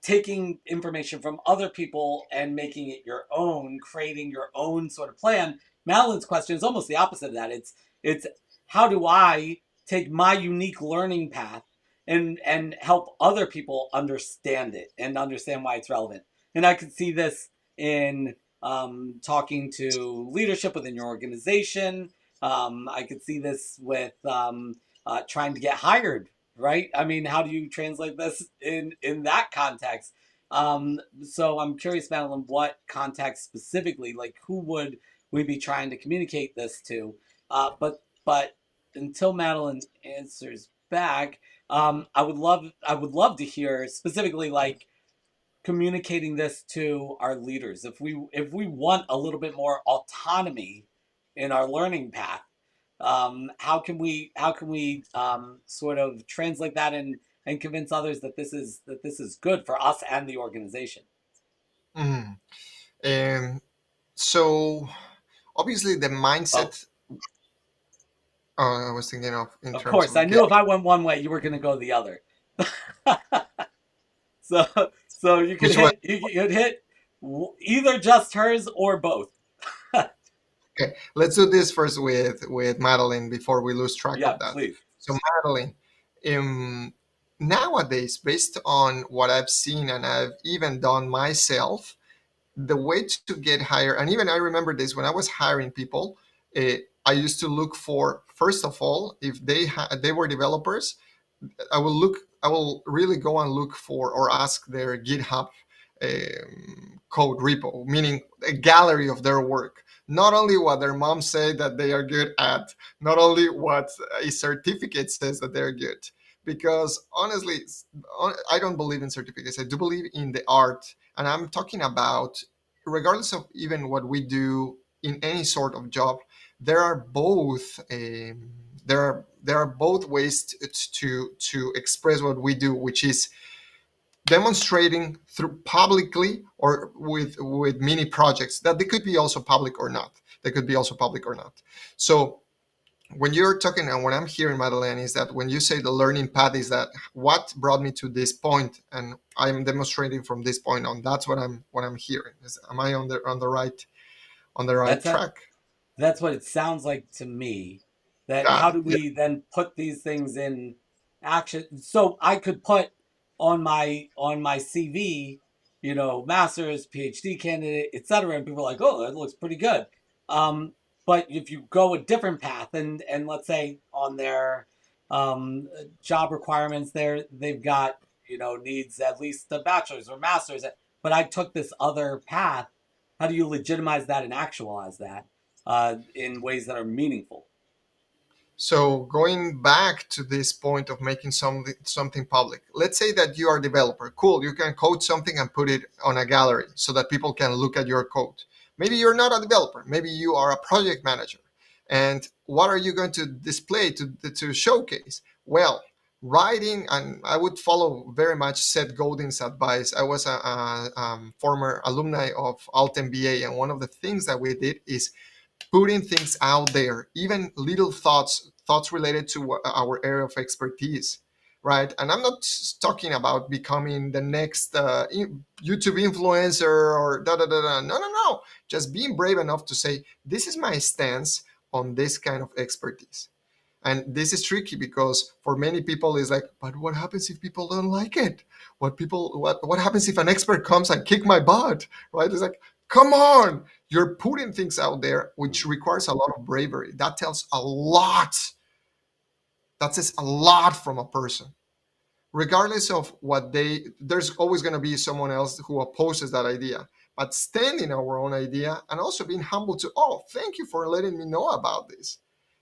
taking information from other people and making it your own, creating your own sort of plan. Madeline's question is almost the opposite of that. It's how do I take my unique learning path and help other people understand it and understand why it's relevant. And I could see this in talking to leadership within your organization. I could see this with trying to get hired, right? I mean, how do you translate this in that context? So I'm curious, Madeline, what context specifically, like who would we be trying to communicate this to? But until Madeline answers back, I would love to hear specifically like communicating this to our leaders. If we want a little bit more autonomy in our learning path, how can we sort of translate that and convince others that this is good for us and the organization? Mm. And so obviously the Oh, mindset I was thinking of in of terms course, I of knew if getting, I went one way, you were going to go the other. So you could which was hit you could hit either just hers or both. okay. Let's do this first with Madeline before we lose track Yeah, of that. please. So Madeline, um, nowadays, based on what I've seen and I've even done myself, the way to get hired, and even I remember this when I was hiring people, I used to look for first of all if they were developers. I will really go and look for or ask their GitHub code repo, meaning a gallery of their work. Not only what their mom say that they are good at, not only what a certificate says that they're good. Because honestly, I don't believe in certificates. I do believe in the art, and I'm talking about regardless of even what we do in any sort of job, there are both there are both ways to express what we do, which is demonstrating through publicly or with mini projects that they could be also public or not. They could be also public or not. So when you're talking and what I'm hearing, Madeleine, is that when you say the learning path is that what brought me to this point and I'm demonstrating from this point on, that's what I'm hearing. Am I on the right That's it. track? That's what it sounds like to me. That how Got it. do Yeah. we then put these things in action? So I could put on my CV, you know, master's, PhD candidate, etc., and people are like, oh, that looks pretty good. Um, but if you go a different path, and let's say on their um, job requirements, they've got you know needs at least a bachelor's or master's, but I took this other path. How do you legitimize that and actualize that in ways that are meaningful? So going back to this point of making something public, let's say that you are a developer. Cool, you can code something and put it on a gallery so that people can look at your code. Maybe you're not a developer. Maybe you are a project manager. And what are you going to display to showcase? Well, writing, and I would follow very much Seth Godin's advice. I was a former alumni of Alt MBA, and one of the things that we did is putting things out there, even little thoughts related to our area of expertise, right? And I'm not talking about becoming the next YouTube influencer or da da da da. No, no, no. Just being brave enough to say, this is my stance on this kind of expertise. And this is tricky because for many people it's like, but what happens if people don't like it? What happens if an expert comes and kick my butt? Right? It's like, come on, you're putting things out there, which requires a lot of bravery. That tells a lot. That says a lot from a person. Regardless of what there's always going to be someone else who opposes that idea. But standing our own idea and also being humble to, oh, thank you for letting me know about this.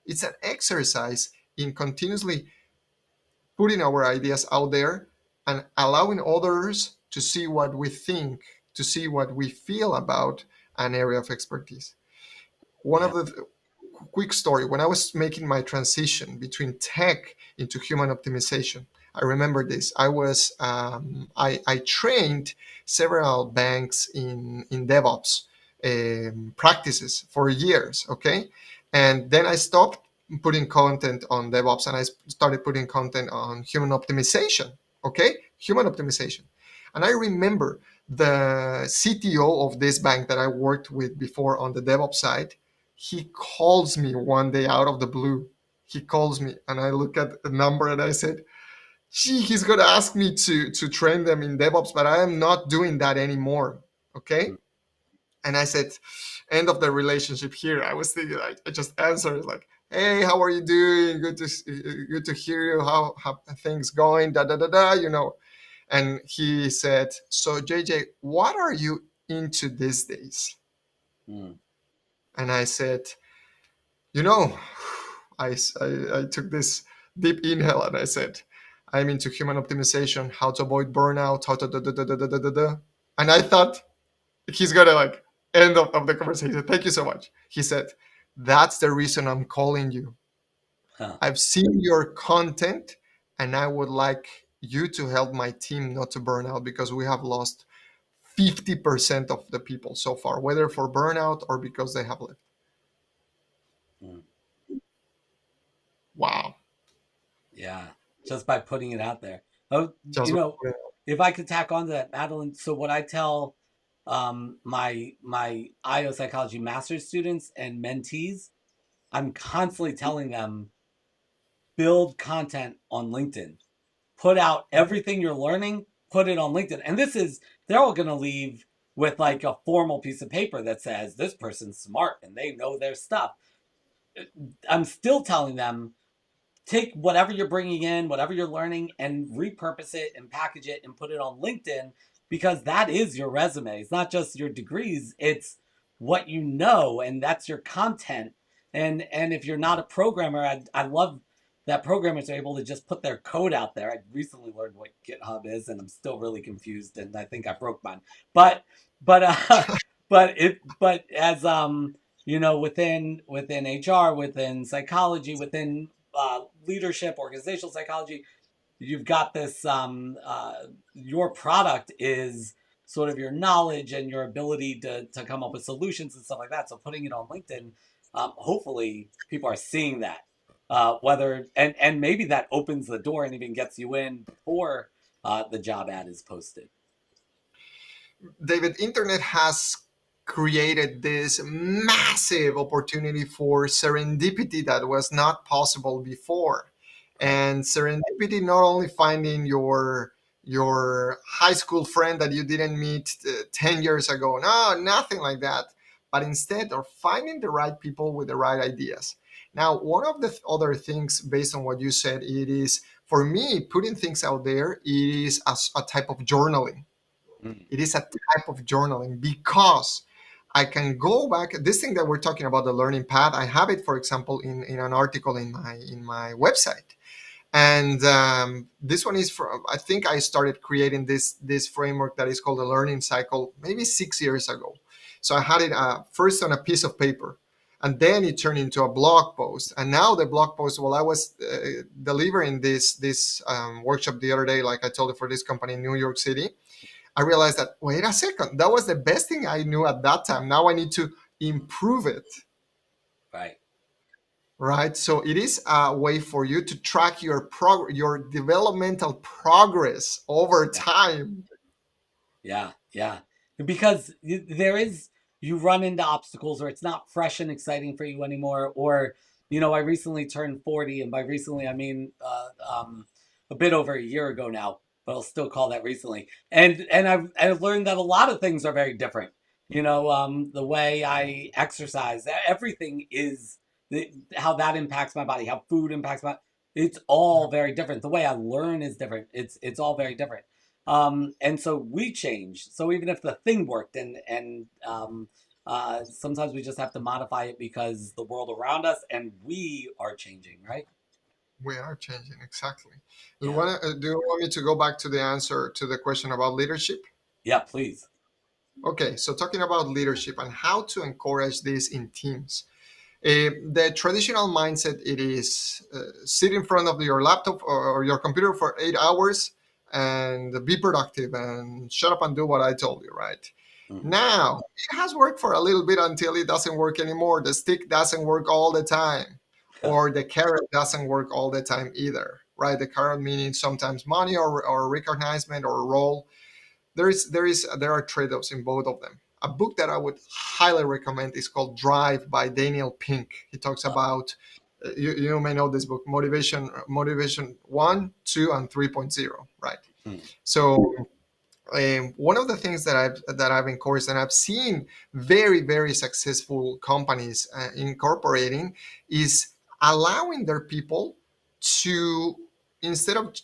It's an exercise in continuously putting our ideas out there and allowing others to see what we think, to see what we feel about an area of expertise. One of Yeah, the quick story, when I was making my transition between tech into human optimization, I remember this. I trained several banks in DevOps practices for years. Okay, and then I stopped putting content on DevOps and I started putting content on human optimization. Okay, human optimization, and I remember the CTO of this bank that I worked with before on the DevOps side. He calls me one day out of the blue. He calls me and I look at the number and I said, gee, he's going to ask me to train them in DevOps, but I am not doing that anymore. Okay. And I said, end of the relationship here. I was thinking, I just answered like, hey, how are you doing? Good to hear you. How things going? Da da da da. You know. And he said, so JJ, what are you into these days? mm, And I said, you know, I took deep inhale, and I said, I'm into human optimization, how to avoid burnout, how to da, da, da, da, da, da, da, da. And I thought he's gonna like end of the conversation. Thank you so much. He said, that's the reason I'm calling you. Huh. I've seen your content and I would like you to help my team not to burn out because we have lost 50% of the people so far, whether for burnout or because they have left. Mm. Wow. Yeah, just by putting it out there. Oh, Just if I could tack on to that, Madeline. So what I tell my IO psychology master's students and mentees, I'm constantly telling them build content on LinkedIn. Put out everything you're learning, put it on LinkedIn. And this is they're all going to leave with like a formal piece of paper that says this person's smart and they know their stuff. I'm still telling them take whatever you're bringing in, whatever you're learning, and repurpose it and package it and put it on LinkedIn because that is your resume. It's not just your degrees, it's what you know, and that's your content. And if you're not a programmer, I love that programmers are able to just put their code out there. I recently learned what GitHub is, and I'm still really confused, and I think I broke mine. But but as within HR, within psychology, within leadership, organizational psychology, you've got this. Your product is sort of your knowledge and your ability to come up with solutions and stuff like that. So putting it on LinkedIn, hopefully people are seeing that. Whether and maybe that opens the door and even gets you in before the job ad is posted. David, internet has created this massive opportunity for serendipity that was not possible before. Right. And serendipity not only finding your high school friend that you didn't meet 10 years ago. No, nothing like that. But instead of finding the right people with the right ideas. Now, one of the other things based on what you said, it is for me, putting things out there, it is a type of journaling. Mm. It is a type of journaling because I can go back. This thing that we're talking about, the learning path, I have it, for example, in an article in my website. And this one is from, I think I started creating this framework that is called the learning cycle maybe 6 years ago. So I had it first on a piece of paper, and then it turned into a blog post. And now the blog post, while I was delivering this workshop the other day, like I told you, for this company in New York City, I realized that, wait a second, that was the best thing I knew at that time. Now I need to improve it, Right. right? So it is a way for you to track your developmental progress over Yeah. time. Yeah, yeah. Because there is you run into obstacles or it's not fresh and exciting for you anymore. Or, I recently turned 40, and by recently I mean a bit over a year ago now, but I'll still call that recently. And I've learned that a lot of things are very different. The way I exercise, everything is how that impacts my body, how food impacts my. It's all very different. The way I learn is different. It's all very different. And so we change. So even if the thing worked, and sometimes we just have to modify it because the world around us and we are changing, right? We are changing, exactly. Yeah. Do you want me to go back to the answer to the question about leadership? Yeah, please. Okay, so talking about leadership and how to encourage this in teams. The traditional mindset, it is sit in front of your laptop or your computer for 8 hours and be productive and shut up and do what I told you, right? Mm-hmm. Now, it has worked for a little bit until it doesn't work anymore. The stick doesn't work all the time, or the carrot doesn't work all the time either, right? The carrot meaning sometimes money or recognition or a role. There are trade-offs in both of them. A book that I would highly recommend is called Drive by Daniel Pink. He talks about you may know this book, motivation 1, 2, and 3.0, right? Mm-hmm. So one of the things that I've encouraged and I've seen very very successful companies incorporating is allowing their people to, instead of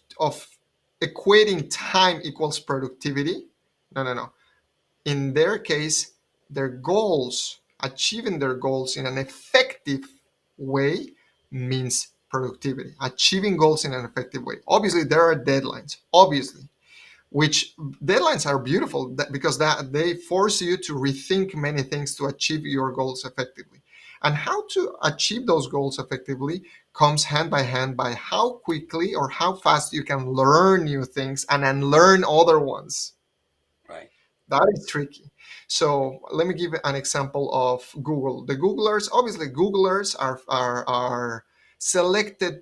equating time equals productivity, no, in their case, their goals, achieving their goals in an effective way, means productivity, achieving goals in an effective way. Obviously, there are deadlines, obviously, which deadlines are beautiful because that they force you to rethink many things to achieve your goals effectively. And how to achieve those goals effectively comes hand by hand by how quickly or how fast you can learn new things and unlearn other ones. Right. That is tricky. So let me give an example of Google. The Googlers, obviously, Googlers are selected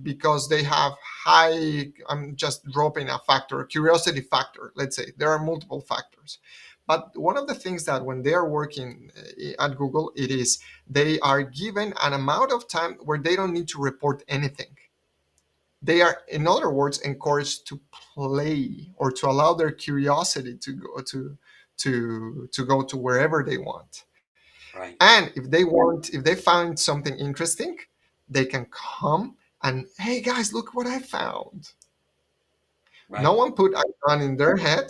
because they have high. I'm just dropping a factor, a curiosity factor. Let's say there are multiple factors, but one of the things that when they are working at Google, it is they are given an amount of time where they don't need to report anything. They are, in other words, encouraged to play or to allow their curiosity to go to go to wherever they want. Right. And if they find something interesting, they can come and, hey guys, look what I found. No Right. one put a gun in their head.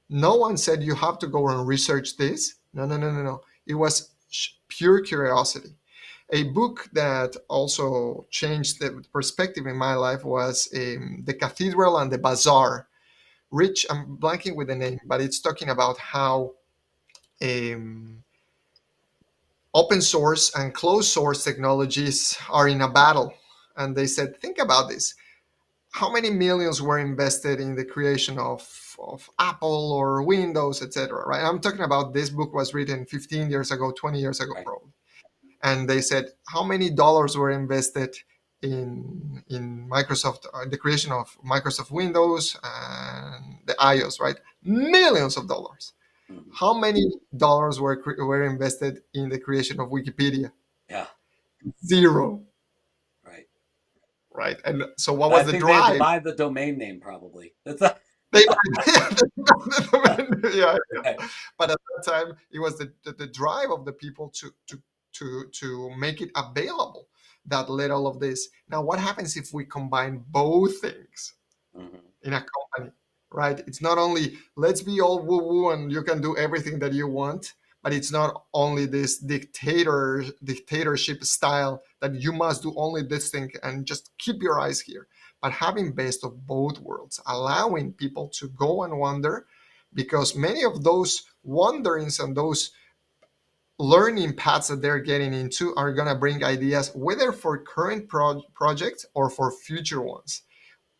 No one said you have to go and research this. No, no, no, no, no. It was pure curiosity. A book that also changed the perspective in my life was The Cathedral and the Bazaar. I'm blanking with the name, but it's talking about how um, open source and closed source technologies are in a battle. And they said, think about this. How many millions were invested in the creation of Apple or Windows, etc. Right? I'm talking about this book was written 15 years ago, 20 years ago, Right. probably. And they said how many dollars were invested in Microsoft, the creation of Microsoft Windows and the iOS, right? Millions of dollars. Mm-hmm. How many dollars were invested in the creation of Wikipedia? Yeah. Zero, Right. right? And so, what I was the think they had to drive? buy the domain name probably. That's a, They, yeah, yeah. right. But at that time, it was the drive of the people to make it available that led all of this. Now, what happens if we combine both things Mm-hmm. in a company, right? It's not only let's be all woo woo and you can do everything that you want, but it's not only this dictatorship style that you must do only this thing and just keep your eyes here, but having best of both worlds, allowing people to go and wander, because many of those wanderings and those learning paths that they're getting into are going to bring ideas whether for current projects or for future ones.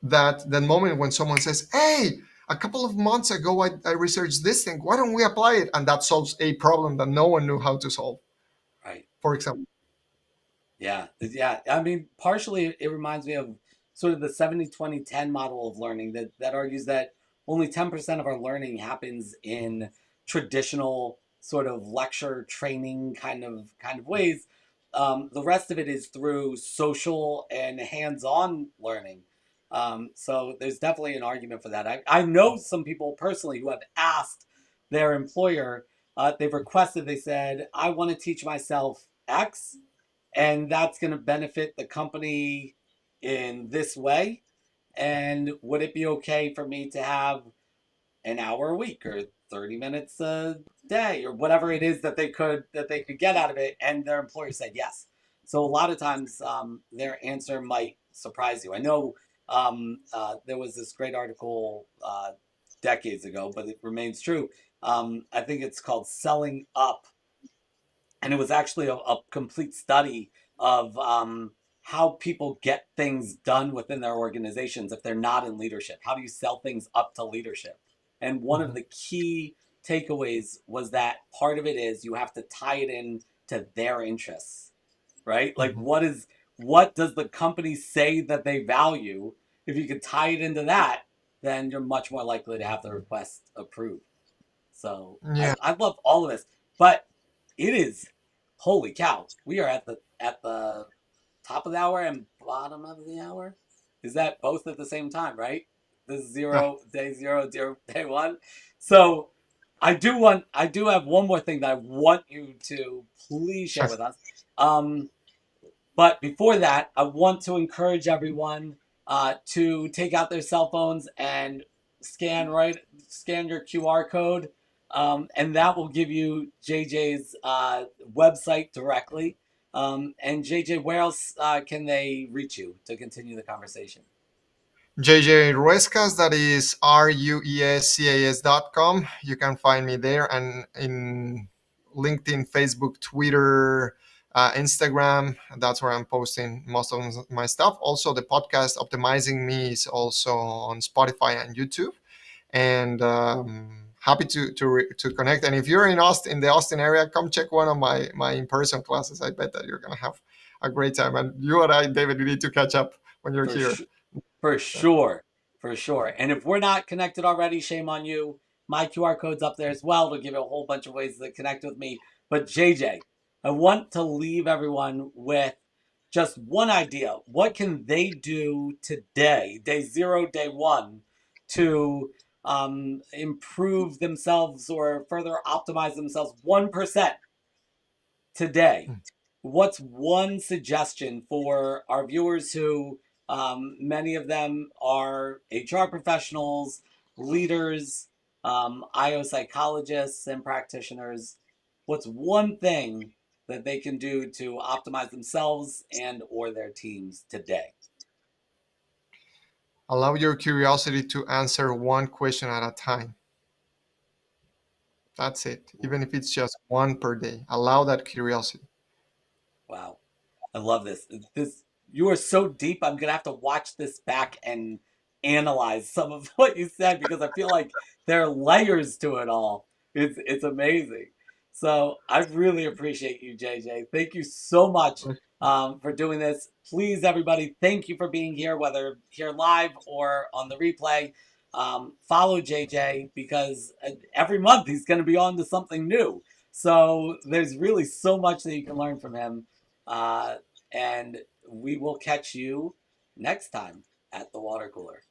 That moment when someone says, hey, a couple of months ago I researched this thing, why don't we apply it, and that solves a problem that no one knew how to solve, Right. for example. Yeah. Yeah. I mean, partially it reminds me of sort of the 70-20-10 model of learning that argues that only 10% of our learning happens in traditional sort of lecture training kind of ways. The rest of it is through social and hands-on learning. So there's definitely an argument for that. I know some people personally who have asked their employer, they've requested, they said, I want to teach myself X, and that's going to benefit the company in this way. And would it be okay for me to have an hour a week or 30 minutes a day or whatever it is that they could get out of it? And their employer said yes. So a lot of times their answer might surprise you. I know there was this great article decades ago, but it remains true. I think it's called Selling Up, and it was actually a complete study of how people get things done within their organizations if they're not in leadership. How do you sell things up to leadership? And one of Mhm. the key takeaways was that part of it is you have to tie it in to their interests, right? Like Mhm. what does the company say that they value? If you can tie it into that, then you're much more likely to have the request approved. So I, Yeah. I love all of this, but it is, holy cow, we are at the top of the hour and bottom of the hour. Is that both at the same time, right? This is Yeah. zero, day one. So I do have one more thing that I want you to please share Sure. with us. Um, but before that, I want to encourage everyone to take out their cell phones and scan your QR code, and that will give you JJ's website directly. And JJ, where else can they reach you to continue the conversation? JJ Ruescas, that is ruescas.com. You can find me there, and in LinkedIn, Facebook, Twitter, Instagram. That's where I'm posting most of my stuff. Also, the podcast Optimizing Me is also on Spotify and YouTube. And happy to connect. And if you're in the Austin area, come check one of my in-person classes. I bet that you're gonna have a great time. And you and I, David, we need to catch up when you're For here. sure. For sure. For sure. And if we're not connected already, shame on you. My QR code's up there as well to give you a whole bunch of ways to connect with me. But JJ, I want to leave everyone with just one idea. What can they do today, day zero, day one, to improve themselves or further optimize themselves 1% today? What's one suggestion for our viewers who many of them are HR professionals, leaders, IO psychologists, and practitioners? What's one thing that they can do to optimize themselves and or their teams today? Allow your curiosity to answer one question at a time. That's it. Even if it's just one per day, allow that curiosity. Wow. I love this. This you are so deep. I'm gonna have to watch this back and analyze some of what you said because I feel like there are layers to it all. It's amazing. So I really appreciate you, JJ. Thank you so much for doing this. Please, everybody, thank you for being here, whether here live or on the replay. Follow JJ because every month he's going to be on to something new. So there's really so much that you can learn from him. Uh, and we will catch you next time at the water cooler.